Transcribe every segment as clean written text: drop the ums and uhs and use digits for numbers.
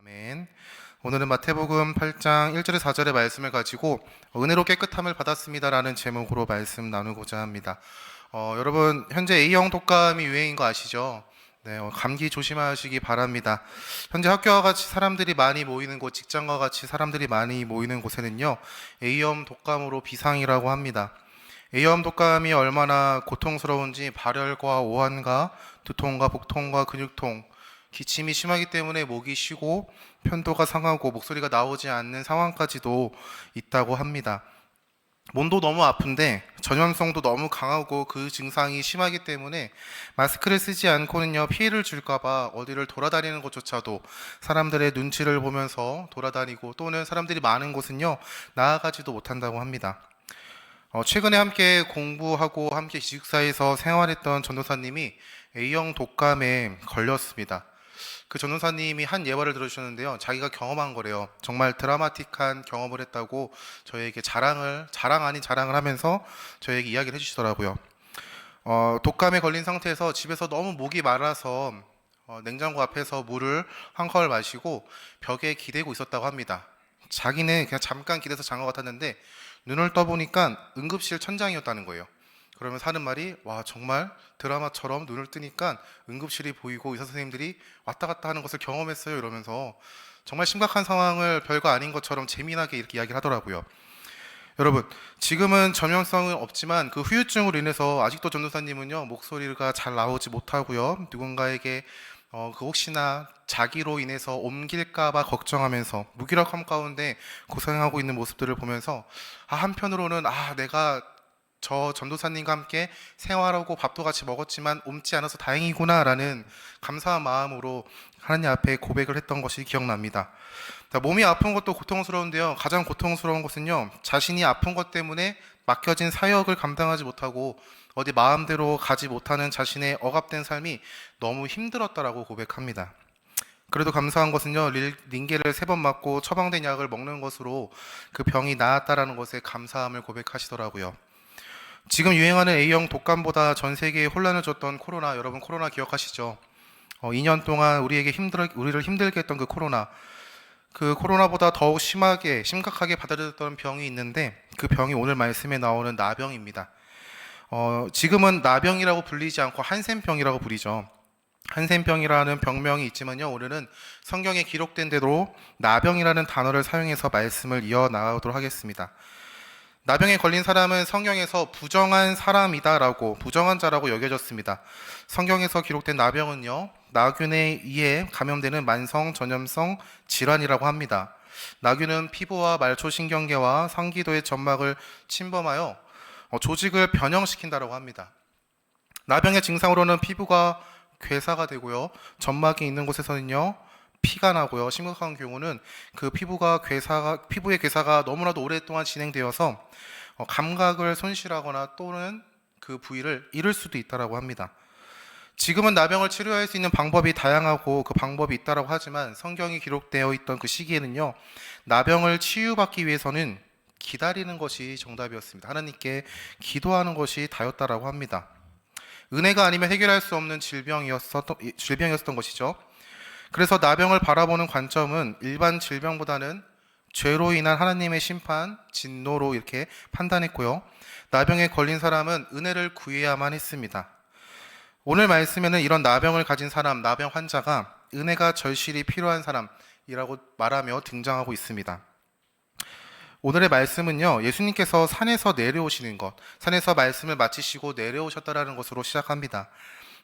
아멘. 오늘은 마태복음 8장 1절에 4절의 말씀을 가지고 은혜로 깨끗함을 받았습니다라는 제목으로 말씀 나누고자 합니다. 여러분 현재 A형 독감이 유행인 거 아시죠? 네, 감기 조심하시기 바랍니다. 현재 학교와 같이 사람들이 많이 모이는 곳, 직장과 같이 사람들이 많이 모이는 곳에는요, A형 독감으로 비상이라고 합니다. A형 독감이 얼마나 고통스러운지 발열과 오한과 두통과 복통과 근육통, 기침이 심하기 때문에 목이 쉬고 편도가 상하고 목소리가 나오지 않는 상황까지도 있다고 합니다. 몸도 너무 아픈데 전염성도 너무 강하고 그 증상이 심하기 때문에 마스크를 쓰지 않고는요 피해를 줄까봐 어디를 돌아다니는 것조차도 사람들의 눈치를 보면서 돌아다니고 또는 사람들이 많은 곳은요 나아가지도 못한다고 합니다. 최근에 함께 공부하고 함께 기숙사에서 생활했던 전도사님이 A형 독감에 걸렸습니다. 그 전도사님이 한 예화를 들어주셨는데요. 자기가 경험한 거래요. 정말 드라마틱한 경험을 했다고 저에게 자랑 아닌 자랑을 하면서 저에게 이야기를 해주시더라고요. 독감에 걸린 상태에서 집에서 너무 목이 말라서 냉장고 앞에서 물을 한 컵을 마시고 벽에 기대고 있었다고 합니다. 자기는 그냥 잠깐 기대서 잔 것 같았는데 눈을 떠보니까 응급실 천장이었다는 거예요. 그러면서 하는 말이 와 정말 드라마처럼 눈을 뜨니까 응급실이 보이고 의사 선생님들이 왔다 갔다 하는 것을 경험했어요 이러면서 정말 심각한 상황을 별거 아닌 것처럼 재미나게 이렇게 이야기를 하더라고요. 여러분 지금은 전염성은 없지만 그 후유증으로 인해서 아직도 전도사님은요 목소리가 잘 나오지 못하고요 누군가에게 그 혹시나 자기로 인해서 옮길까봐 걱정하면서 무기력함 가운데 고생하고 있는 모습들을 보면서 한편으로는 내가 저 전도사님과 함께 생활하고 밥도 같이 먹었지만 옮지 않아서 다행이구나라는 감사한 마음으로 하나님 앞에 고백을 했던 것이 기억납니다. 몸이 아픈 것도 고통스러운데요. 가장 고통스러운 것은요. 자신이 아픈 것 때문에 맡겨진 사역을 감당하지 못하고 어디 마음대로 가지 못하는 자신의 억압된 삶이 너무 힘들었다라고 고백합니다. 그래도 감사한 것은요. 링겔을 3번 맞고 처방된 약을 먹는 것으로 그 병이 나았다라는 것에 감사함을 고백하시더라고요. 지금 유행하는 A형 독감보다 전 세계에 혼란을 줬던 코로나, 여러분 코로나 기억하시죠? 2년 동안 우리를 힘들게 했던 그 코로나보다 더욱 심각하게 받아들였던 병이 있는데 그 병이 오늘 말씀에 나오는 나병입니다. 지금은 나병이라고 불리지 않고 한센병이라고 부르죠. 한센병이라는 병명이 있지만요, 오늘은 성경에 기록된 대로 나병이라는 단어를 사용해서 말씀을 이어나가도록 하겠습니다. 나병에 걸린 사람은 성경에서 부정한 사람이다라고, 부정한 자라고 여겨졌습니다. 성경에서 기록된 나병은요, 나균에 의해 감염되는 만성 전염성 질환이라고 합니다. 나균은 피부와 말초신경계와 상기도의 점막을 침범하여 조직을 변형시킨다고 합니다. 나병의 증상으로는 피부가 괴사가 되고요, 점막이 있는 곳에서는요, 피가 나고요. 심각한 경우는 그 피부의 괴사가 너무나도 오랫동안 진행되어서 감각을 손실하거나 또는 그 부위를 잃을 수도 있다고 합니다. 지금은 나병을 치료할 수 있는 방법이 다양하고 그 방법이 있다고 하지만 성경이 기록되어 있던 그 시기에는요. 나병을 치유받기 위해서는 기다리는 것이 정답이었습니다. 하나님께 기도하는 것이 다였다고 합니다. 은혜가 아니면 해결할 수 없는 질병이었던 것이죠. 그래서 나병을 바라보는 관점은 일반 질병보다는 죄로 인한 하나님의 심판, 진노로 이렇게 판단했고요. 나병에 걸린 사람은 은혜를 구해야만 했습니다. 오늘 말씀에는 이런 나병을 가진 사람, 나병 환자가 은혜가 절실히 필요한 사람이라고 말하며 등장하고 있습니다. 오늘의 말씀은요, 예수님께서 산에서 내려오시는 것, 산에서 말씀을 마치시고 내려오셨다라는 것으로 시작합니다.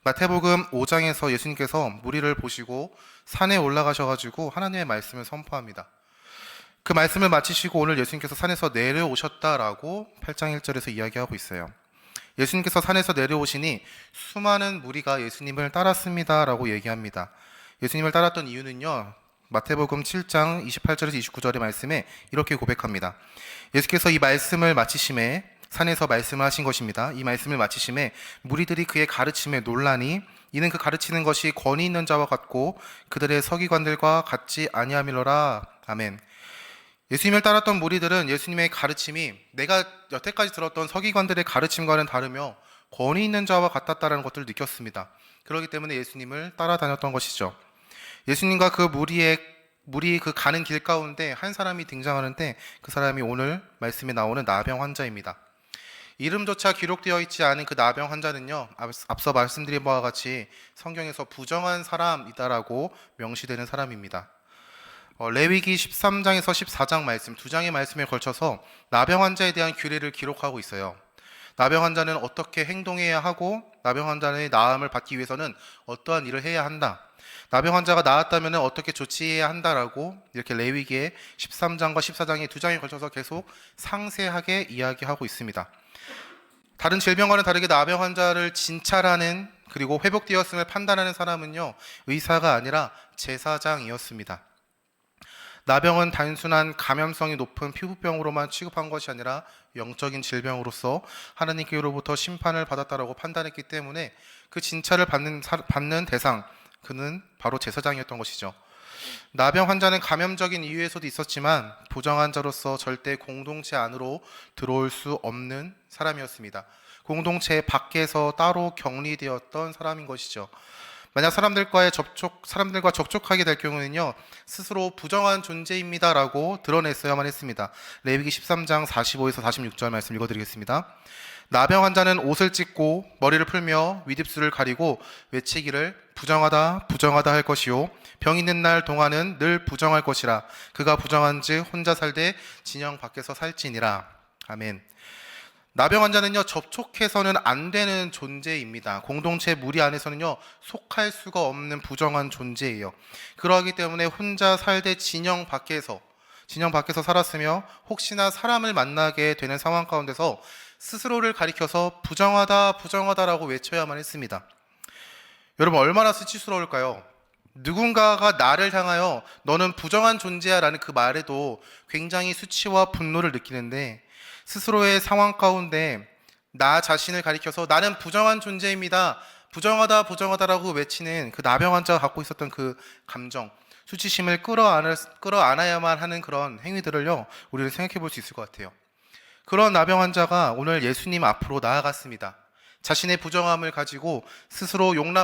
마태복음 5장에서 예수님께서 무리를 보시고 산에 올라가셔가지고 하나님의 말씀을 선포합니다. 그 말씀을 마치시고 오늘 예수님께서 산에서 내려오셨다라고 8장 1절에서 이야기하고 있어요. 예수님께서 산에서 내려오시니 수많은 무리가 예수님을 따랐습니다라고 얘기합니다. 예수님을 따랐던 이유는요, 마태복음 7장 28절에서 29절의 말씀에 이렇게 고백합니다. 예수께서 이 말씀을 마치심에 산에서 말씀을 하신 것입니다. 이 말씀을 마치심에 무리들이 그의 가르침에 놀라니 이는 그 가르치는 것이 권위 있는 자와 같고 그들의 서기관들과 같지 아니함이로라. 아멘. 예수님을 따랐던 무리들은 예수님의 가르침이 내가 여태까지 들었던 서기관들의 가르침과는 다르며 권위 있는 자와 같았다는 것들을 느꼈습니다. 그렇기 때문에 예수님을 따라다녔던 것이죠. 예수님과 그 무리의 물이 그 가는 길 가운데 한 사람이 등장하는데 그 사람이 오늘 말씀에 나오는 나병 환자입니다. 이름조차 기록되어 있지 않은 그 나병 환자는요, 앞서 말씀드린 바와 같이 성경에서 부정한 사람이다라고 명시되는 사람입니다. 레위기 13장에서 14장 말씀, 두 장의 말씀에 걸쳐서 나병 환자에 대한 규례를 기록하고 있어요. 나병 환자는 어떻게 행동해야 하고 나병 환자의 나음을 받기 위해서는 어떠한 일을 해야 한다. 나병 환자가 나았다면 어떻게 조치해야 한다라고 이렇게 레위기의 13장과 14장의 두 장에 걸쳐서 계속 상세하게 이야기하고 있습니다. 다른 질병과는 다르게 나병 환자를 진찰하는 그리고 회복되었음을 판단하는 사람은요, 의사가 아니라 제사장이었습니다. 나병은 단순한 감염성이 높은 피부병으로만 취급한 것이 아니라 영적인 질병으로서 하나님께로부터 심판을 받았다라고 판단했기 때문에 그 진찰을 받는 대상, 그는 바로 제사장이었던 것이죠. 나병 환자는 감염적인 이유에서도 있었지만 부정한 자로서 절대 공동체 안으로 들어올 수 없는 사람이었습니다. 공동체 밖에서 따로 격리되었던 사람인 것이죠. 만약 사람들과 접촉하게 될 경우에는요, 스스로 부정한 존재입니다라고 드러냈어야만 했습니다. 레위기 13장 45에서 46절 말씀 읽어드리겠습니다. 나병 환자는 옷을 찢고 머리를 풀며 윗입술을 가리고 외치기를 부정하다 부정하다 할 것이요 병 있는 날 동안은 늘 부정할 것이라. 그가 부정한즉 혼자 살되 진영 밖에서 살지니라. 아멘. 나병 환자는요, 접촉해서는 안 되는 존재입니다. 공동체 무리 안에서는요, 속할 수가 없는 부정한 존재예요. 그러하기 때문에 혼자 살되 진영 밖에서 살았으며 혹시나 사람을 만나게 되는 상황 가운데서 스스로를 가리켜서 부정하다 부정하다라고 외쳐야만 했습니다. 여러분, 얼마나 수치스러울까요? 누군가가 나를 향하여 너는 부정한 존재야 라는 그 말에도 굉장히 수치와 분노를 느끼는데, 스스로의 상황 가운데 나 자신을 가리켜서 나는 부정한 존재입니다, 부정하다 부정하다라고 외치는 그 나병 환자가 갖고 있었던 그 감정, 수치심을 끌어안아야만 하는 그런 행위들을요, 우리는 생각해 볼 수 있을 것 같아요. 그런 나병 환자가 오늘 예수님 앞으로 나아갔습니다. 자신의 부정함을 가지고 스스로조차도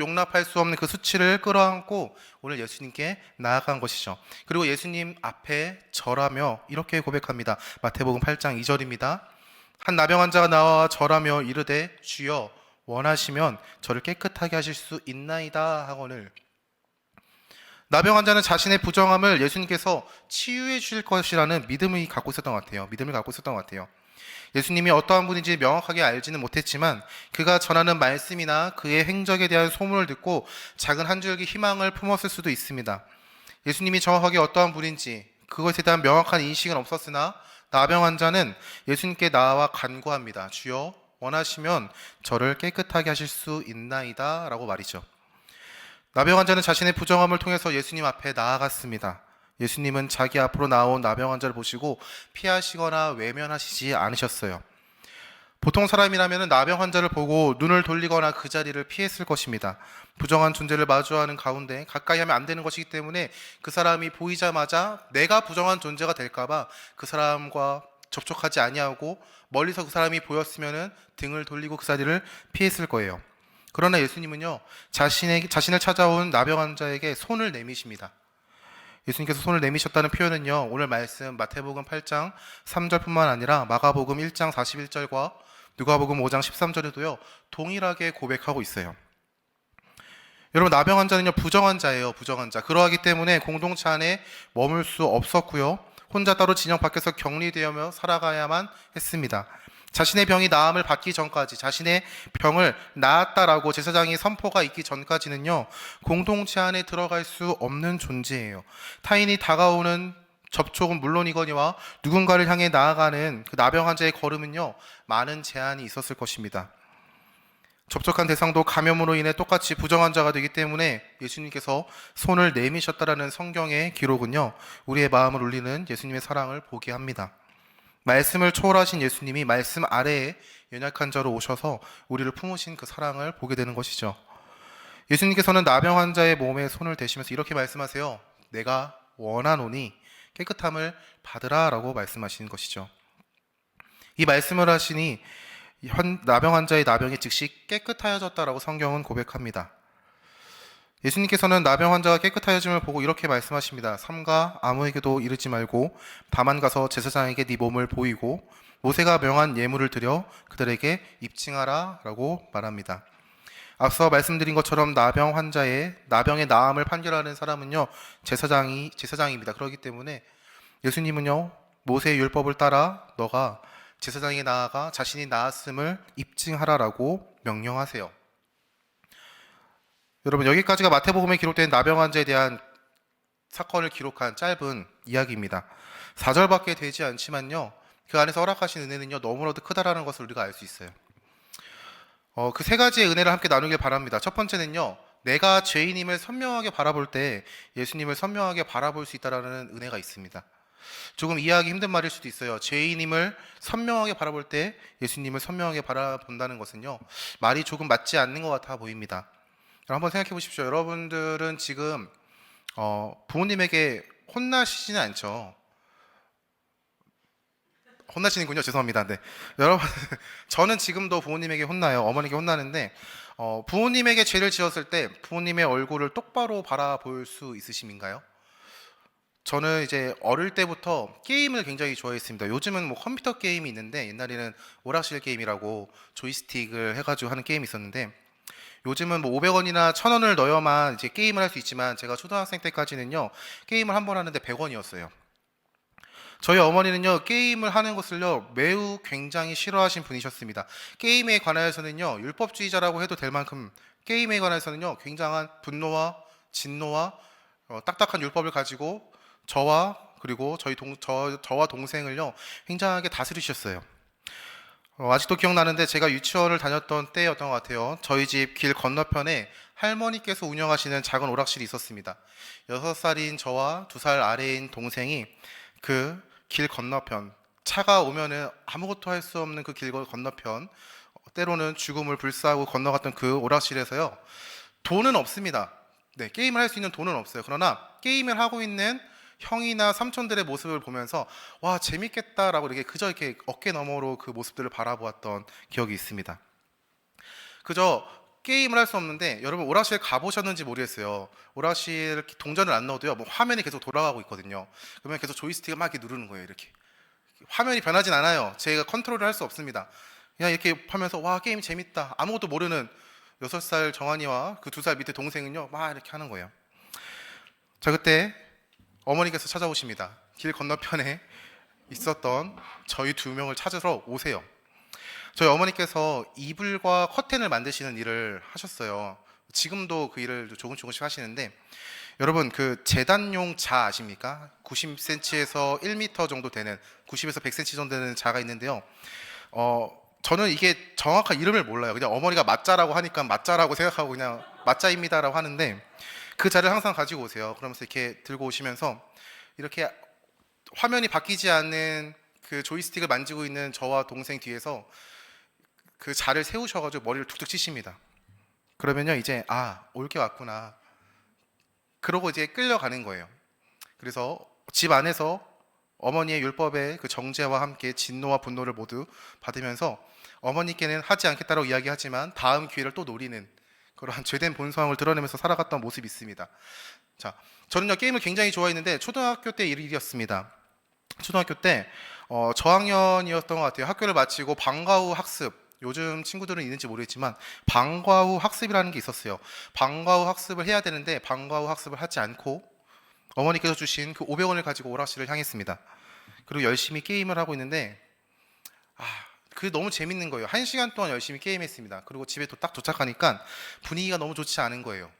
용납할 수 없는 그 수치를 끌어안고 오늘 예수님께 나아간 것이죠. 그리고 예수님 앞에 절하며 이렇게 고백합니다. 마태복음 8장 2절입니다. 한 나병 환자가 나와 절하며 이르되 주여 원하시면 저를 깨끗하게 하실 수 있나이다 하거늘. 나병 환자는 자신의 부정함을 예수님께서 치유해 주실 것이라는 믿음을 갖고 있었던 것 같아요. 예수님이 어떠한 분인지 명확하게 알지는 못했지만 그가 전하는 말씀이나 그의 행적에 대한 소문을 듣고 작은 한 줄기 희망을 품었을 수도 있습니다. 예수님이 정확하게 어떠한 분인지 그것에 대한 명확한 인식은 없었으나 나병 환자는 예수님께 나와 간구합니다. 주여 원하시면 저를 깨끗하게 하실 수 있나이다 라고 말이죠. 나병 환자는 자신의 부정함을 통해서 예수님 앞에 나아갔습니다. 예수님은 자기 앞으로 나온 나병 환자를 보시고 피하시거나 외면하시지 않으셨어요. 보통 사람이라면 나병 환자를 보고 눈을 돌리거나 그 자리를 피했을 것입니다. 부정한 존재를 마주하는 가운데 가까이 하면 안 되는 것이기 때문에 그 사람이 보이자마자 내가 부정한 존재가 될까봐 그 사람과 접촉하지 아니하고 멀리서 그 사람이 보였으면 등을 돌리고 그 자리를 피했을 거예요. 그러나 예수님은요, 자신을 찾아온 나병 환자에게 손을 내미십니다. 예수님께서 손을 내미셨다는 표현은요, 오늘 말씀 마태복음 8장 3절뿐만 아니라 마가복음 1장 41절과 누가복음 5장 13절에도요 동일하게 고백하고 있어요. 여러분, 나병 환자는요 부정한 자예요. 그러하기 때문에 공동체 안에 머물 수 없었고요, 혼자 따로 진영 밖에서 격리되어 살아가야만 했습니다. 자신의 병이 나음을 받기 전까지, 자신의 병을 나았다라고 제사장이 선포가 있기 전까지는요 공동체 안에 들어갈 수 없는 존재예요. 타인이 다가오는 접촉은 물론이거니와 누군가를 향해 나아가는 그 나병 환자의 걸음은요 많은 제한이 있었을 것입니다. 접촉한 대상도 감염으로 인해 똑같이 부정한 자가 되기 때문에 예수님께서 손을 내미셨다라는 성경의 기록은요 우리의 마음을 울리는 예수님의 사랑을 보게 합니다. 말씀을 초월하신 예수님이 말씀 아래에 연약한 자로 오셔서 우리를 품으신 그 사랑을 보게 되는 것이죠. 예수님께서는 나병 환자의 몸에 손을 대시면서 이렇게 말씀하세요. 내가 원하노니 깨끗함을 받으라 라고 말씀하시는 것이죠. 이 말씀을 하시니 나병 환자의 나병이 즉시 깨끗하여졌다라고 성경은 고백합니다. 예수님께서는 나병 환자가 깨끗하여짐을 보고 이렇게 말씀하십니다. 삼가 아무에게도 이르지 말고 다만 가서 제사장에게 네 몸을 보이고 모세가 명한 예물을 드려 그들에게 입증하라 라고 말합니다. 앞서 말씀드린 것처럼 나병의 나음을 판결하는 사람은요 제사장입니다. 그렇기 때문에 예수님은요 모세의 율법을 따라 너가 제사장에게 나아가 자신이 나았음을 입증하라라고 명령하세요. 여러분, 여기까지가 마태복음에 기록된 나병 환자에 대한 사건을 기록한 짧은 이야기입니다. 4절밖에 되지 않지만요 그 안에서 허락하신 은혜는요 너무나도 크다라는 것을 우리가 알 수 있어요. 그 세 가지의 은혜를 함께 나누길 바랍니다. 첫 번째는요 내가 죄인임을 선명하게 바라볼 때 예수님을 선명하게 바라볼 수 있다라는 은혜가 있습니다. 조금 이해하기 힘든 말일 수도 있어요. 죄인임을 선명하게 바라볼 때 예수님을 선명하게 바라본다는 것은요 말이 조금 맞지 않는 것 같아 보입니다. 한번 생각해 보십시오. 여러분들은 지금 부모님에게 혼나시지는 않죠. 혼나시는군요. 죄송합니다. 네. 여러분, 저는 지금도 부모님에게 혼나요. 어머니에게 혼나는데 부모님에게 죄를 지었을 때 부모님의 얼굴을 똑바로 바라볼 수 있으심인가요? 저는 이제 어릴 때부터 게임을 굉장히 좋아했습니다. 요즘은 뭐 컴퓨터 게임이 있는데 옛날에는 오락실 게임이라고 조이스틱을 해가지고 하는 게임이 있었는데 요즘은 뭐 500원이나 1000원을 넣어야만 이제 게임을 할 수 있지만 제가 초등학생 때까지는요 게임을 한 번 하는데 100원이었어요. 저희 어머니는요 게임을 하는 것을요 매우 굉장히 싫어하신 분이셨습니다. 게임에 관하여서는요 율법주의자라고 해도 될 만큼 게임에 관해서는요 굉장한 분노와 진노와 딱딱한 율법을 가지고 저와 그리고 저와 동생을요 굉장하게 다스리셨어요. 아직도 기억나는데 제가 유치원을 다녔던 때였던 것 같아요. 저희 집 길 건너편에 할머니께서 운영하시는 작은 오락실이 있었습니다. 6살인 저와 2살 아래인 동생이 그 길 건너편, 차가 오면은 아무것도 할 수 없는 그 길 건너편, 때로는 죽음을 불사하고 건너갔던 그 오락실에서요. 돈은 없습니다. 네, 게임을 할 수 있는 돈은 없어요. 그러나 게임을 하고 있는 형이나 삼촌들의 모습을 보면서 와 재밌겠다라고 이렇게 어깨 너머로 그 모습들을 바라보았던 기억이 있습니다. 그저 게임을 할 수 없는데 여러분 오락실 가보셨는지 모르겠어요. 오락실 동전을 안 넣어도요 뭐 화면이 계속 돌아가고 있거든요. 그러면 계속 조이스틱을 막 이렇게 누르는 거예요. 이렇게 화면이 변하진 않아요. 제가 컨트롤을 할 수 없습니다. 그냥 이렇게 하면서 와 게임 재밌다. 아무것도 모르는 6살 정한이와 그 2살 밑에 동생은요 막 이렇게 하는 거예요. 자, 그때 어머니께서 찾아오십니다. 길 건너편에 있었던 저희 2명을 찾으러 오세요. 저희 어머니께서 이불과 커튼을 만드시는 일을 하셨어요. 지금도 그 일을 조금씩 하시는데 여러분 그 재단용 자 아십니까? 90cm에서 1m 정도 되는 90에서 100cm 정도 되는 자가 있는데요. 저는 이게 정확한 이름을 몰라요. 그냥 어머니가 맞자라고 하니까 맞자라고 생각하고 그냥 맞자입니다라고 하는데 그 자를 항상 가지고 오세요. 그러면서 이렇게 들고 오시면서 이렇게 화면이 바뀌지 않는 그 조이스틱을 만지고 있는 저와 동생 뒤에서 그 자를 세우셔가지고 머리를 툭툭 치십니다. 그러면요 이제 올 게 왔구나. 그러고 이제 끌려가는 거예요. 그래서 집 안에서 어머니의 율법의 그 정죄와 함께 진노와 분노를 모두 받으면서 어머니께는 하지 않겠다고 이야기하지만 다음 기회를 또 노리는 그러한 죄된 본성을 드러내면서 살아갔던 모습이 있습니다. 자, 저는요 게임을 굉장히 좋아했는데 초등학교 때 일이었습니다. 초등학교 때 저학년이었던 것 같아요. 학교를 마치고 방과 후 학습, 요즘 친구들은 있는지 모르겠지만 방과 후 학습이라는 게 있었어요. 방과 후 학습을 해야 되는데 방과 후 학습을 하지 않고 어머니께서 주신 그 500원을 가지고 오락실을 향했습니다. 그리고 열심히 게임을 하고 있는데 그게 너무 재밌는 거예요. 1시간 동안 열심히 게임했습니다. 그리고 집에 딱 도착하니까 분위기가 너무 좋지 않은 거예요.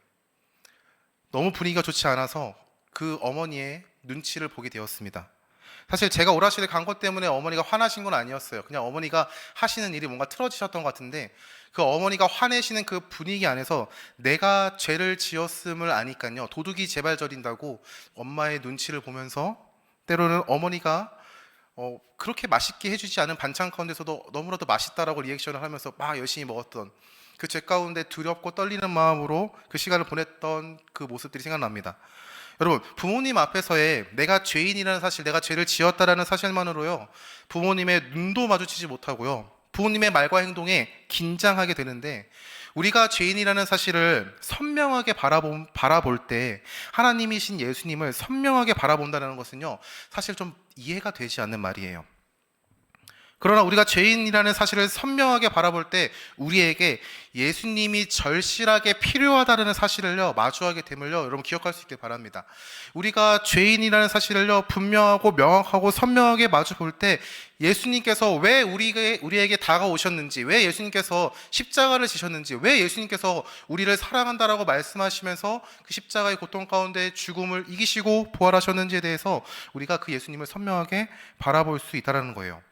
너무 분위기가 좋지 않아서 그 어머니의 눈치를 보게 되었습니다. 사실 제가 오락실에 간 것 때문에 어머니가 화나신 건 아니었어요. 그냥 어머니가 하시는 일이 뭔가 틀어지셨던 것 같은데 그 어머니가 화내시는 그 분위기 안에서 내가 죄를 지었음을 아니까요. 도둑이 제발 저린다고 엄마의 눈치를 보면서 때로는 어머니가 그렇게 맛있게 해주지 않은 반찬 가운데서도 너무나도 맛있다라고 리액션을 하면서 막 열심히 먹었던 그 죄 가운데 두렵고 떨리는 마음으로 그 시간을 보냈던 그 모습들이 생각납니다. 여러분 부모님 앞에서의 내가 죄인이라는 사실, 내가 죄를 지었다라는 사실만으로요 부모님의 눈도 마주치지 못하고요 부모님의 말과 행동에 긴장하게 되는데 우리가 죄인이라는 사실을 선명하게 바라볼 때 하나님이신 예수님을 선명하게 바라본다는 것은요, 사실 좀 이해가 되지 않는 말이에요. 그러나 우리가 죄인이라는 사실을 선명하게 바라볼 때 우리에게 예수님이 절실하게 필요하다는 사실을요, 마주하게 됨을요, 여러분 기억할 수 있길 바랍니다. 우리가 죄인이라는 사실을요, 분명하고 명확하고 선명하게 마주 볼 때 예수님께서 왜 우리에게 다가오셨는지, 왜 예수님께서 십자가를 지셨는지, 왜 예수님께서 우리를 사랑한다라고 말씀하시면서 그 십자가의 고통 가운데 죽음을 이기시고 부활하셨는지에 대해서 우리가 그 예수님을 선명하게 바라볼 수 있다는 거예요.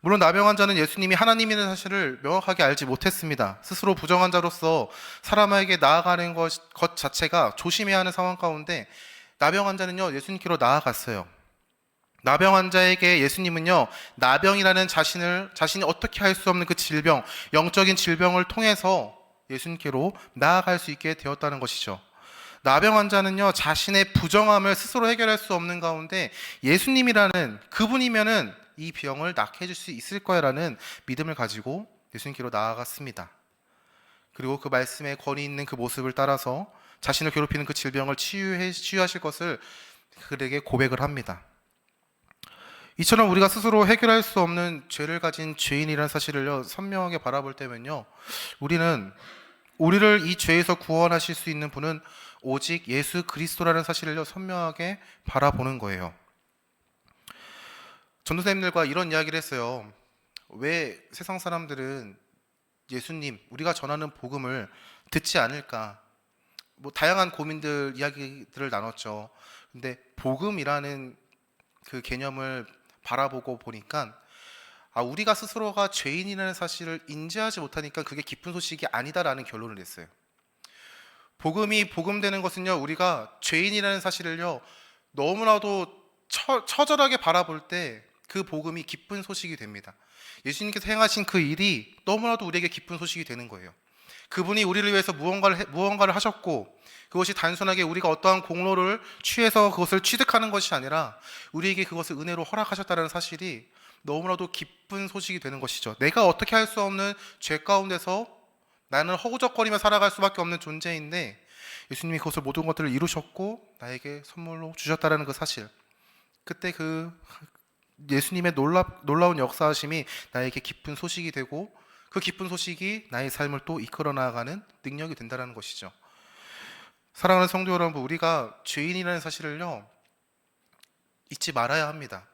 물론 나병 환자는 예수님이 하나님이라는 사실을 명확하게 알지 못했습니다. 스스로 부정한 자로서 사람에게 나아가는 것 자체가 조심해야 하는 상황 가운데 나병 환자는요, 예수님께로 나아갔어요. 나병 환자에게 예수님은요, 나병이라는 자신이 어떻게 할 수 없는 그 질병, 영적인 질병을 통해서 예수님께로 나아갈 수 있게 되었다는 것이죠. 나병 환자는요, 자신의 부정함을 스스로 해결할 수 없는 가운데 예수님이라는 그분이면은 이 병을 낫게 해줄 수 있을 거야 라는 믿음을 가지고 예수님께로 나아갔습니다. 그리고 그 말씀에 권위 있는 그 모습을 따라서 자신을 괴롭히는 그 질병을 치유하실 것을 그에게 고백을 합니다. 이처럼 우리가 스스로 해결할 수 없는 죄를 가진 죄인이라는 사실을 선명하게 바라볼 때면요, 우리를 이 죄에서 구원하실 수 있는 분은 오직 예수 그리스도라는 사실을 선명하게 바라보는 거예요. 전도사님들과 이런 이야기를 했어요. 왜 세상 사람들은 예수님, 우리가 전하는 복음을 듣지 않을까? 다양한 고민들, 이야기들을 나눴죠. 근데 복음이라는 그 개념을 바라보고 보니까 우리가 스스로가 죄인이라는 사실을 인지하지 못하니까 그게 기쁜 소식이 아니다라는 결론을 냈어요. 복음이 복음되는 것은요, 우리가 죄인이라는 사실을요, 너무나도 처절하게 바라볼 때 그 복음이 기쁜 소식이 됩니다. 예수님께서 행하신 그 일이 너무나도 우리에게 기쁜 소식이 되는 거예요. 그분이 우리를 위해서 무언가를 하셨고, 그것이 단순하게 우리가 어떠한 공로를 취해서 그것을 취득하는 것이 아니라 우리에게 그것을 은혜로 허락하셨다는 사실이 너무나도 기쁜 소식이 되는 것이죠. 내가 어떻게 할 수 없는 죄 가운데서 나는 허우적거리며 살아갈 수밖에 없는 존재인데 예수님이 그것을 모든 것들을 이루셨고 나에게 선물로 주셨다는 그 사실, 그때 그 예수님의 놀라운 역사하심이 나에게 기쁜 소식이 되고 그 기쁜 소식이 나의 삶을 또 이끌어 나가는 능력이 된다는 것이죠. 사랑하는 성도 여러분, 우리가 죄인이라는 사실을요, 잊지 말아야 합니다.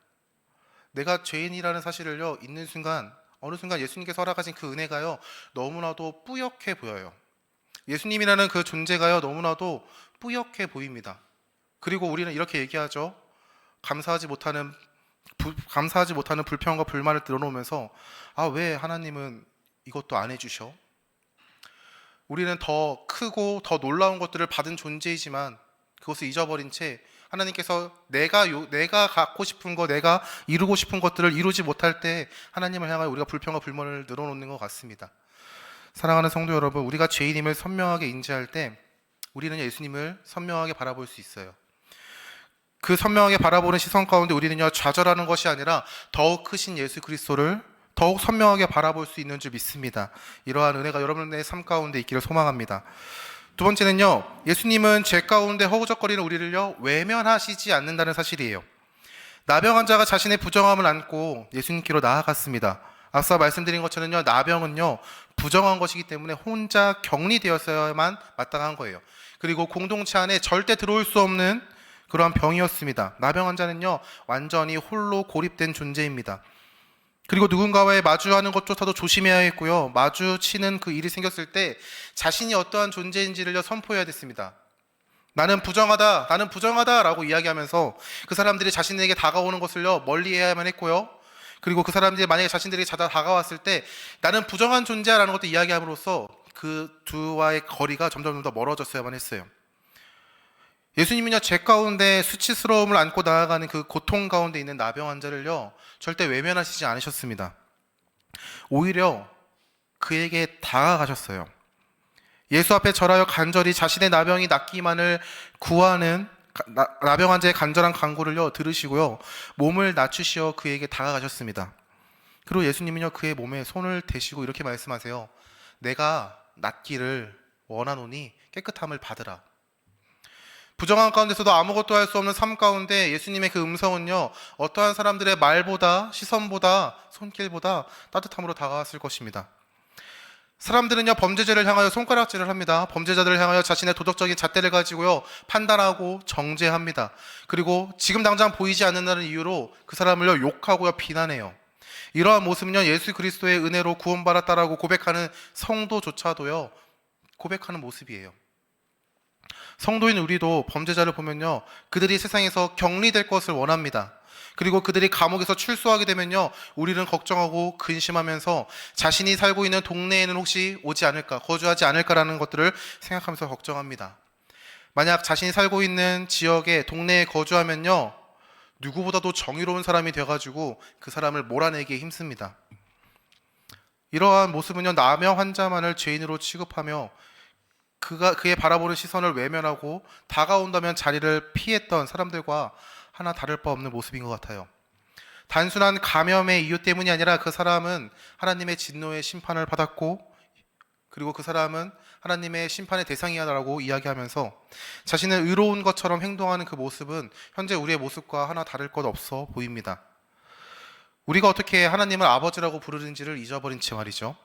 내가 죄인이라는 사실을요, 잊는 순간, 어느 순간 예수님께서 허락하신 그 은혜가요, 너무나도 뿌옇게 보여요. 예수님이라는 그 존재가요, 너무나도 뿌옇게 보입니다. 그리고 우리는 이렇게 얘기하죠. 감사하지 못하는 불평과 불만을 드러놓으면서 왜 하나님은 이것도 안 해주셔? 우리는 더 크고 더 놀라운 것들을 받은 존재이지만 그것을 잊어버린 채 하나님께서 내가 갖고 싶은 거, 내가 이루고 싶은 것들을 이루지 못할 때 하나님을 향하여 우리가 불평과 불만을 늘어놓는 것 같습니다. 사랑하는 성도 여러분, 우리가 죄인임을 선명하게 인지할 때 우리는 예수님을 선명하게 바라볼 수 있어요. 그 선명하게 바라보는 시선 가운데 우리는요, 좌절하는 것이 아니라 더욱 크신 예수 그리스도를 더욱 선명하게 바라볼 수 있는 줄 믿습니다. 이러한 은혜가 여러분의 삶 가운데 있기를 소망합니다. 두 번째는요, 예수님은 죄 가운데 허우적거리는 우리를요, 외면하시지 않는다는 사실이에요. 나병 환자가 자신의 부정함을 안고 예수님께로 나아갔습니다. 앞서 말씀드린 것처럼요, 나병은요, 부정한 것이기 때문에 혼자 격리되었어야만 마땅한 거예요. 그리고 공동체 안에 절대 들어올 수 없는 그러한 병이었습니다. 나병 환자는요, 완전히 홀로 고립된 존재입니다. 그리고 누군가와의 마주하는 것조차도 조심해야 했고요, 마주치는 그 일이 생겼을 때 자신이 어떠한 존재인지를 선포해야 됐습니다. 나는 부정하다 라고 이야기하면서 그 사람들이 자신에게 다가오는 것을요, 멀리해야만 했고요, 그리고 그 사람들이 만약에 자신들이 다가왔을 때 나는 부정한 존재라는 것도 이야기함으로써 그 두와의 거리가 점점 더 멀어졌어야만 했어요. 예수님은요, 죄 가운데 수치스러움을 안고 나아가는 그 고통 가운데 있는 나병 환자를요, 절대 외면하시지 않으셨습니다. 오히려 그에게 다가가셨어요. 예수 앞에 절하여 간절히 자신의 나병이 낫기만을 구하는 나병 환자의 간절한 간구를요, 들으시고요, 몸을 낮추시어 그에게 다가가셨습니다. 그리고 예수님은요, 그의 몸에 손을 대시고 이렇게 말씀하세요. 내가 낫기를 원하노니 깨끗함을 받으라. 부정한 가운데서도 아무것도 할 수 없는 삶 가운데 예수님의 그 음성은요, 어떠한 사람들의 말보다, 시선보다, 손길보다 따뜻함으로 다가왔을 것입니다. 사람들은요, 범죄자를 향하여 손가락질을 합니다. 범죄자들을 향하여 자신의 도덕적인 잣대를 가지고요, 판단하고 정죄합니다. 그리고 지금 당장 보이지 않는다는 이유로 그 사람을요, 욕하고요, 비난해요. 이러한 모습은요, 예수 그리스도의 은혜로 구원받았다라고 고백하는 성도조차도요, 고백하는 모습이에요. 성도인 우리도 범죄자를 보면요, 그들이 세상에서 격리될 것을 원합니다. 그리고 그들이 감옥에서 출소하게 되면요, 우리는 걱정하고 근심하면서 자신이 살고 있는 동네에는 혹시 오지 않을까, 거주하지 않을까라는 것들을 생각하면서 걱정합니다. 만약 자신이 살고 있는 지역에, 동네에 거주하면요, 누구보다도 정의로운 사람이 되어가지고 그 사람을 몰아내기에 힘씁니다. 이러한 모습은요, 남의 환자만을 죄인으로 취급하며 그의 바라보는 시선을 외면하고 다가온다면 자리를 피했던 사람들과 하나 다를 바 없는 모습인 것 같아요. 단순한 감염의 이유 때문이 아니라 그 사람은 하나님의 진노의 심판을 받았고, 그리고 그 사람은 하나님의 심판의 대상이야라고 이야기하면서 자신은 의로운 것처럼 행동하는 그 모습은 현재 우리의 모습과 하나 다를 것 없어 보입니다. 우리가 어떻게 하나님을 아버지라고 부르는지를 잊어버린 채 말이죠.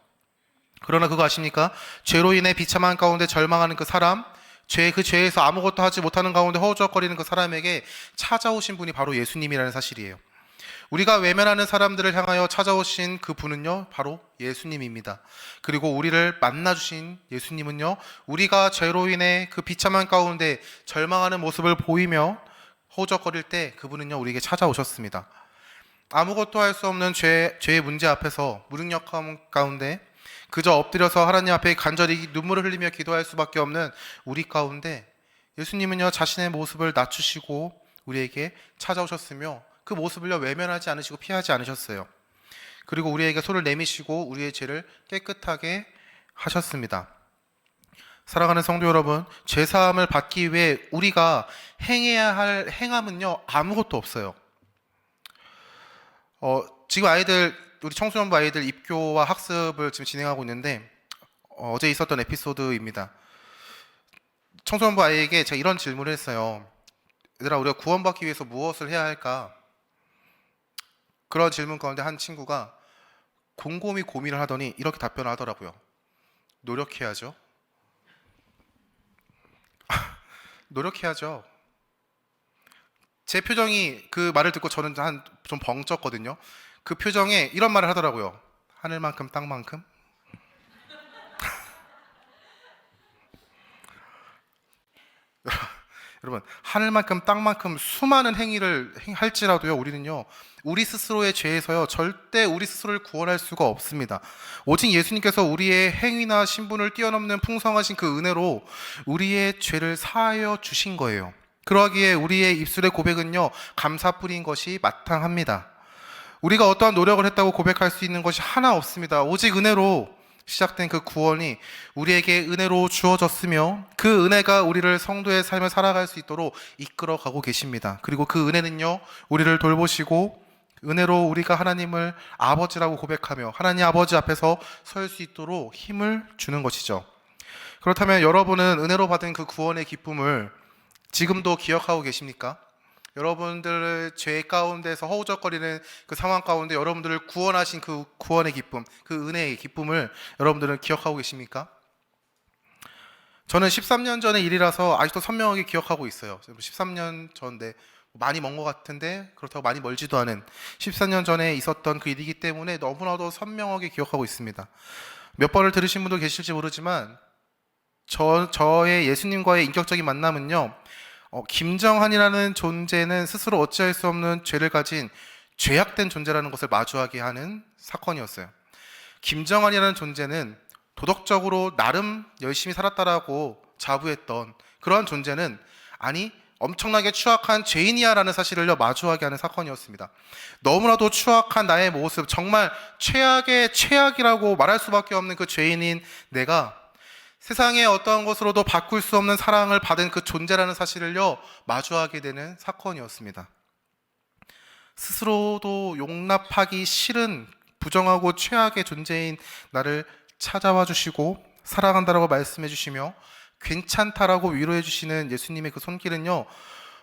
그러나 그거 아십니까? 죄로 인해 비참한 가운데 절망하는 그 사람, 그 죄에서 아무것도 하지 못하는 가운데 허우적거리는 그 사람에게 찾아오신 분이 바로 예수님이라는 사실이에요. 우리가 외면하는 사람들을 향하여 찾아오신 그 분은요, 바로 예수님입니다. 그리고 우리를 만나주신 예수님은요, 우리가 죄로 인해 그 비참한 가운데 절망하는 모습을 보이며 허우적거릴 때 그분은요, 우리에게 찾아오셨습니다. 아무것도 할 수 없는 죄의 문제 앞에서 무능력함 가운데 그저 엎드려서 하나님 앞에 간절히 눈물을 흘리며 기도할 수밖에 없는 우리 가운데 예수님은요, 자신의 모습을 낮추시고 우리에게 찾아오셨으며 그 모습을요, 외면하지 않으시고 피하지 않으셨어요. 그리고 우리에게 손을 내미시고 우리의 죄를 깨끗하게 하셨습니다. 사랑하는 성도 여러분, 죄사함을 받기 위해 우리가 행해야 할 행함은요, 아무것도 없어요. 지금 우리 청소년부 아이들 입교와 학습을 지금 진행하고 있는데, 어제 있었던 에피소드입니다. 청소년부 아이에게 제가 이런 질문을 했어요. 얘들아, 우리가 구원받기 위해서 무엇을 해야 할까? 그런 질문 가운데 한 친구가 곰곰이 고민을 하더니 이렇게 답변을 하더라고요. 노력해야죠. 노력해야죠. 제 표정이, 그 말을 듣고 저는 좀 벙쪘거든요. 그 표정에 이런 말을 하더라고요. 하늘만큼 땅만큼? 여러분, 하늘만큼 땅만큼 수많은 행위를 할지라도요, 우리는요, 우리 스스로의 죄에서요, 절대 우리 스스로를 구원할 수가 없습니다. 오직 예수님께서 우리의 행위나 신분을 뛰어넘는 풍성하신 그 은혜로 우리의 죄를 사하여 주신 거예요. 그러하기에 우리의 입술의 고백은요, 감사뿐인 것이 마땅합니다. 우리가 어떠한 노력을 했다고 고백할 수 있는 것이 하나 없습니다. 오직 은혜로 시작된 그 구원이 우리에게 은혜로 주어졌으며 그 은혜가 우리를 성도의 삶을 살아갈 수 있도록 이끌어가고 계십니다. 그리고 그 은혜는요, 우리를 돌보시고 은혜로 우리가 하나님을 아버지라고 고백하며 하나님 아버지 앞에서 설 수 있도록 힘을 주는 것이죠. 그렇다면 여러분은 은혜로 받은 그 구원의 기쁨을 지금도 기억하고 계십니까? 여러분들의 죄 가운데서 허우적거리는 그 상황 가운데 여러분들을 구원하신 그 구원의 기쁨, 그 은혜의 기쁨을 여러분들은 기억하고 계십니까? 저는 13년 전의 일이라서 아직도 선명하게 기억하고 있어요. 13년 전인데 많이 먼 것 같은데 그렇다고 많이 멀지도 않은 14년 전에 있었던 그 일이기 때문에 너무나도 선명하게 기억하고 있습니다. 몇 번을 들으신 분도 계실지 모르지만 저의 예수님과의 인격적인 만남은요, 김정한이라는 존재는 스스로 어찌할 수 없는 죄를 가진 죄악된 존재라는 것을 마주하게 하는 사건이었어요. 김정한이라는 존재는 도덕적으로 나름 열심히 살았다라고 자부했던 그러한 존재는 아니 엄청나게 추악한 죄인이야라는 사실을 마주하게 하는 사건이었습니다. 너무나도 추악한 나의 모습, 정말 최악의 최악이라고 말할 수밖에 없는 그 죄인인 내가 세상의 어떠한 것으로도 바꿀 수 없는 사랑을 받은 그 존재라는 사실을요, 마주하게 되는 사건이었습니다. 스스로도 용납하기 싫은 부정하고 최악의 존재인 나를 찾아와 주시고 사랑한다라고 말씀해 주시며 괜찮다라고 위로해 주시는 예수님의 그 손길은요,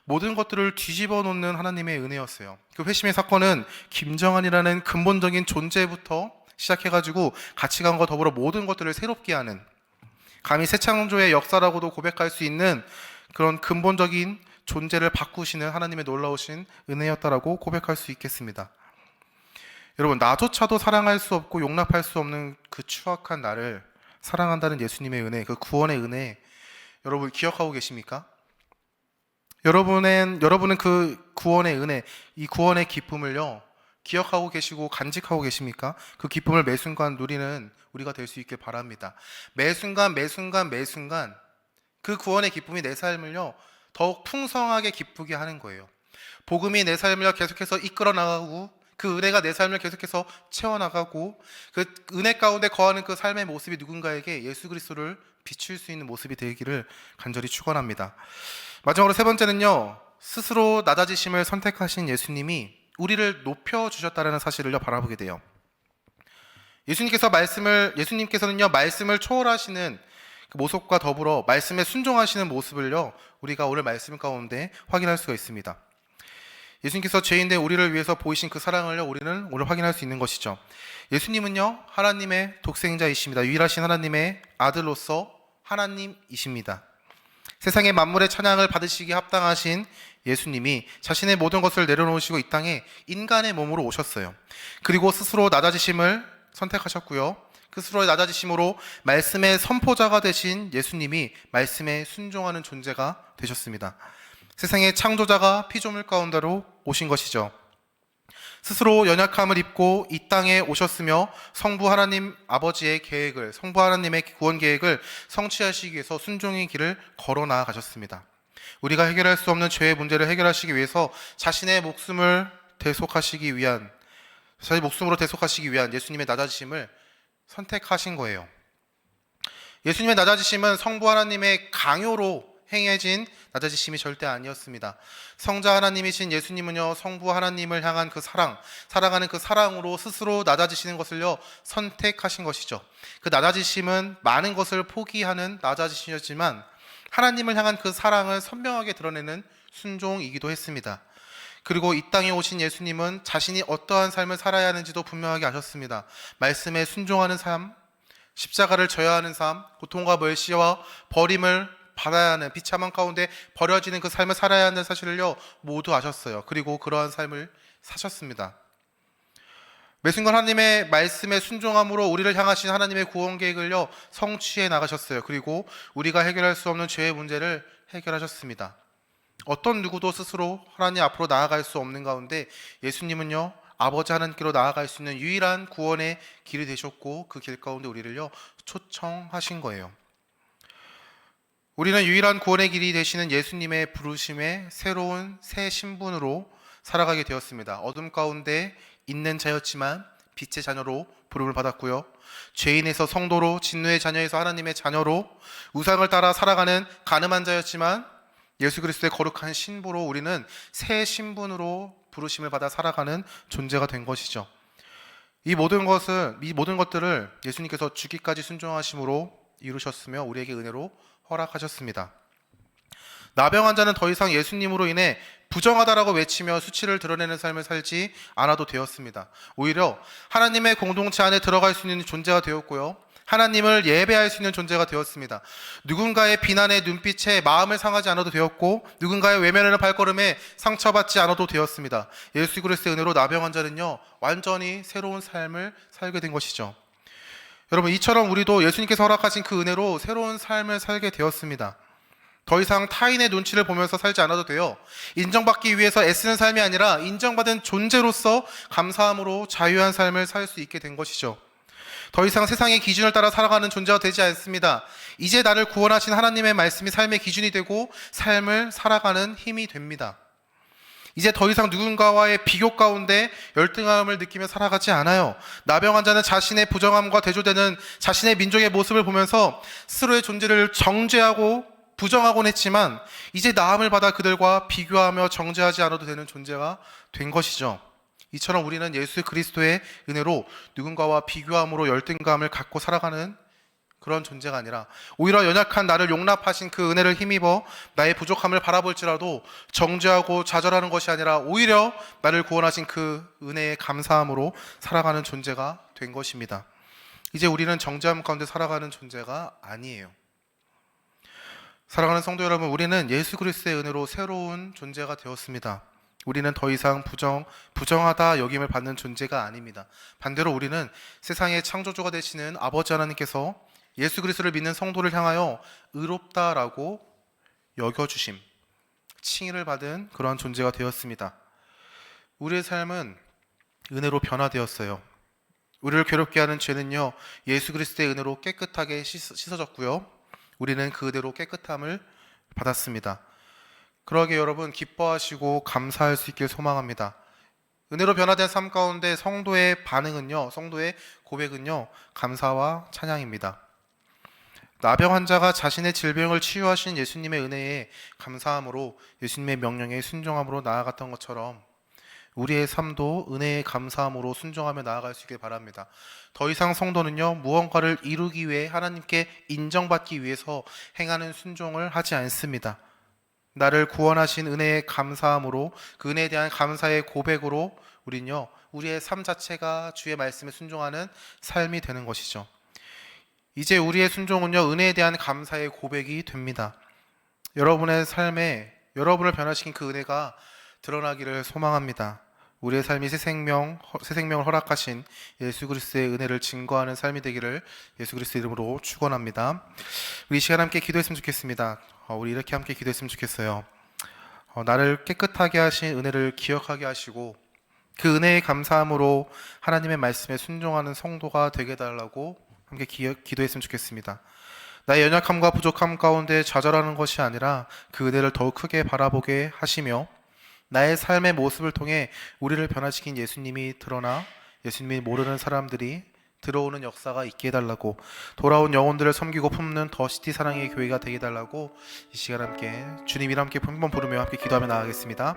모든 것들을 뒤집어 놓는 하나님의 은혜였어요. 그 회심의 사건은 김정한이라는 근본적인 존재부터 시작해가지고 가치관과 더불어 모든 것들을 새롭게 하는, 감히 새창조의 역사라고도 고백할 수 있는 그런 근본적인 존재를 바꾸시는 하나님의 놀라우신 은혜였다라고 고백할 수 있겠습니다. 여러분, 나조차도 사랑할 수 없고 용납할 수 없는 그 추악한 나를 사랑한다는 예수님의 은혜, 그 구원의 은혜, 여러분 기억하고 계십니까? 여러분은 그 구원의 은혜, 이 구원의 기쁨을요, 기억하고 계시고 간직하고 계십니까? 그 기쁨을 매 순간 누리는 우리가 될 수 있길 바랍니다. 매 순간 그 구원의 기쁨이 내 삶을요, 더욱 풍성하게 기쁘게 하는 거예요. 복음이 내 삶을 계속해서 이끌어 나가고, 그 은혜가 내 삶을 계속해서 채워나가고, 그 은혜 가운데 거하는 그 삶의 모습이 누군가에게 예수 그리스도를 비출 수 있는 모습이 되기를 간절히 축원합니다. 마지막으로 세 번째는요, 스스로 낮아지심을 선택하신 예수님이 우리를 높여주셨다는 사실을 바라보게 돼요. 예수님께서는요, 말씀을 초월하시는 그 모습과 더불어 말씀에 순종하시는 모습을요, 우리가 오늘 말씀 가운데 확인할 수가 있습니다. 예수님께서 죄인된 우리를 위해서 보이신 그 사랑을요, 우리는 오늘 확인할 수 있는 것이죠. 예수님은요, 하나님의 독생자이십니다. 유일하신 하나님의 아들로서 하나님이십니다. 세상의 만물의 찬양을 받으시기에 합당하신 예수님이 자신의 모든 것을 내려놓으시고 이 땅에 인간의 몸으로 오셨어요. 그리고 스스로 낮아지심을 선택하셨고요, 그 스스로의 낮아지심으로 말씀의 선포자가 되신 예수님이 말씀에 순종하는 존재가 되셨습니다. 세상의 창조자가 피조물 가운데로 오신 것이죠. 스스로 연약함을 입고 이 땅에 오셨으며 성부 하나님 아버지의 계획을, 성부 하나님의 구원 계획을 성취하시기 위해서 순종의 길을 걸어 나아가셨습니다. 우리가 해결할 수 없는 죄의 문제를 해결하시기 위해서 자신의 목숨으로 대속하시기 위한 예수님의 낮아지심을 선택하신 거예요. 예수님의 낮아지심은 성부 하나님의 강요로 행해진 낮아지심이 절대 아니었습니다. 성자 하나님이신 예수님은요, 성부 하나님을 향한 그 사랑하는 그 사랑으로 스스로 낮아지시는 것을요, 선택하신 것이죠. 그 낮아지심은 많은 것을 포기하는 낮아지심이었지만 하나님을 향한 그 사랑을 선명하게 드러내는 순종이기도 했습니다. 그리고 이 땅에 오신 예수님은 자신이 어떠한 삶을 살아야 하는지도 분명하게 아셨습니다. 말씀에 순종하는 삶, 십자가를 져야 하는 삶, 고통과 멸시와 버림을 받아야 하는, 비참한 가운데 버려지는 그 삶을 살아야 하는 사실을요, 모두 아셨어요. 그리고 그러한 삶을 사셨습니다. 매 순간 하나님의 말씀에 순종함으로 우리를 향하신 하나님의 구원 계획을요, 성취해 나가셨어요. 그리고 우리가 해결할 수 없는 죄의 문제를 해결하셨습니다. 어떤 누구도 스스로 하나님 앞으로 나아갈 수 없는 가운데 예수님은요, 아버지 하나님께로 나아갈 수 있는 유일한 구원의 길이 되셨고, 그 길 가운데 우리를요, 초청하신 거예요. 우리는 유일한 구원의 길이 되시는 예수님의 부르심에 새로운 새 신분으로 살아가게 되었습니다. 어둠 가운데 있는 자였지만 빛의 자녀로 부름을 받았고요, 죄인에서 성도로, 진노의 자녀에서 하나님의 자녀로, 우상을 따라 살아가는 가늠한 자였지만 예수 그리스도의 거룩한 신부로 우리는 새 신분으로 부르심을 받아 살아가는 존재가 된 것이죠. 이 모든 것들을 예수님께서 죽기까지 순종하심으로 이루셨으며 우리에게 은혜로 허락하셨습니다. 나병 환자는 더 이상 예수님으로 인해 부정하다라고 외치며 수치를 드러내는 삶을 살지 않아도 되었습니다. 오히려 하나님의 공동체 안에 들어갈 수 있는 존재가 되었고요, 하나님을 예배할 수 있는 존재가 되었습니다. 누군가의 비난의 눈빛에 마음을 상하지 않아도 되었고, 누군가의 외면하는 발걸음에 상처받지 않아도 되었습니다. 예수 그리스도의 은혜로 나병 환자는요, 완전히 새로운 삶을 살게 된 것이죠. 여러분, 이처럼 우리도 예수님께서 허락하신 그 은혜로 새로운 삶을 살게 되었습니다. 더 이상 타인의 눈치를 보면서 살지 않아도 돼요. 인정받기 위해서 애쓰는 삶이 아니라 인정받은 존재로서 감사함으로 자유한 삶을 살 수 있게 된 것이죠. 더 이상 세상의 기준을 따라 살아가는 존재가 되지 않습니다. 이제 나를 구원하신 하나님의 말씀이 삶의 기준이 되고 삶을 살아가는 힘이 됩니다. 이제 더 이상 누군가와의 비교 가운데 열등함을 느끼며 살아가지 않아요. 나병 환자는 자신의 부정함과 대조되는 자신의 민족의 모습을 보면서 스스로의 존재를 정죄하고 부정하곤 했지만 이제 나음을 받아 그들과 비교하며 정죄하지 않아도 되는 존재가 된 것이죠. 이처럼 우리는 예수 그리스도의 은혜로 누군가와 비교함으로 열등감을 갖고 살아가는 그런 존재가 아니라 오히려 연약한 나를 용납하신 그 은혜를 힘입어 나의 부족함을 바라볼지라도 정죄하고 좌절하는 것이 아니라 오히려 나를 구원하신 그 은혜에 감사함으로 살아가는 존재가 된 것입니다. 이제 우리는 정죄함 가운데 살아가는 존재가 아니에요. 사랑하는 성도 여러분, 우리는 예수 그리스도의 은혜로 새로운 존재가 되었습니다. 우리는 더 이상 부정하다 여김을 받는 존재가 아닙니다. 반대로 우리는 세상의 창조주가 되시는 아버지 하나님께서 예수 그리스도를 믿는 성도를 향하여 의롭다라고 여겨주심, 칭의를 받은 그러한 존재가 되었습니다. 우리의 삶은 은혜로 변화되었어요. 우리를 괴롭게 하는 죄는요, 예수 그리스도의 은혜로 깨끗하게 씻어졌고요, 우리는 그 은혜로 깨끗함을 받았습니다. 그러기에 여러분 기뻐하시고 감사할 수 있길 소망합니다. 은혜로 변화된 삶 가운데 성도의 반응은요, 성도의 고백은요, 감사와 찬양입니다. 나병 환자가 자신의 질병을 치유하신 예수님의 은혜에 감사함으로 예수님의 명령에 순종함으로 나아갔던 것처럼 우리의 삶도 은혜에 감사함으로 순종하며 나아갈 수 있길 바랍니다. 더 이상 성도는요, 무언가를 이루기 위해 하나님께 인정받기 위해서 행하는 순종을 하지 않습니다. 나를 구원하신 은혜에 감사함으로 그 은혜에 대한 감사의 고백으로 우리는요, 우리의 삶 자체가 주의 말씀에 순종하는 삶이 되는 것이죠. 이제 우리의 순종은요, 은혜에 대한 감사의 고백이 됩니다. 여러분의 삶에 여러분을 변화시킨 그 은혜가 드러나기를 소망합니다. 우리의 삶이 새 생명을 허락하신 예수 그리스도의 은혜를 증거하는 삶이 되기를 예수 그리스도의 이름으로 축원합니다. 우리 이 시간 함께 기도했으면 좋겠습니다. 우리 이렇게 함께 기도했으면 좋겠어요. 나를 깨끗하게 하신 은혜를 기억하게 하시고 그 은혜에 감사함으로 하나님의 말씀에 순종하는 성도가 되게 해달라고 함께 기도했으면 좋겠습니다. 나의 연약함과 부족함 가운데 좌절하는 것이 아니라 그 은혜를 더욱 크게 바라보게 하시며 나의 삶의 모습을 통해 우리를 변화시킨 예수님이 드러나 예수님이 모르는 사람들이 들어오는 역사가 있게 해달라고, 돌아온 영혼들을 섬기고 품는 더시티 사랑의 교회가 되게 해달라고 이 시간 함께 주님이랑 함께 한번 부르며 함께 기도하며 나아가겠습니다.